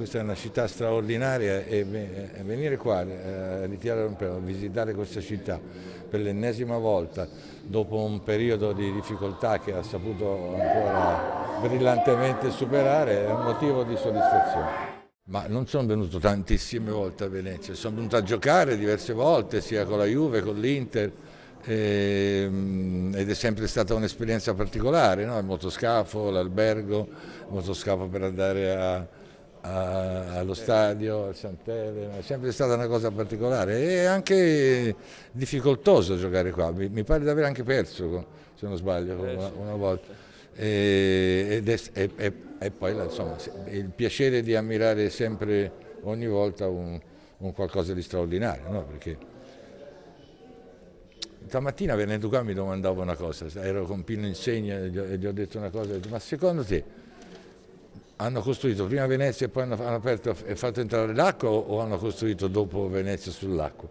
questa è una città straordinaria e venire qua a ritirare un premio, a visitare questa città per l'ennesima volta dopo un periodo di difficoltà che ha saputo ancora brillantemente superare è un motivo di soddisfazione. Ma non sono venuto tantissime volte a Venezia, sono venuto a giocare diverse volte, sia con la Juve, con l'Inter, ed è sempre stata un'esperienza particolare, no? Il motoscafo, l'albergo, il motoscafo per andare allo stadio, al Sant'Elena, è sempre stata una cosa particolare e anche difficoltoso giocare qua, mi pare di aver anche perso, se non sbaglio, una volta. E poi insomma, il piacere di ammirare sempre, ogni volta, un qualcosa di straordinario, no? Perché stamattina venendo qua mi domandavo una cosa, ero con Pino Insegna e gli ho detto una cosa, ma secondo te hanno costruito prima Venezia e poi hanno aperto e fatto entrare l'acqua o hanno costruito dopo Venezia sull'acqua?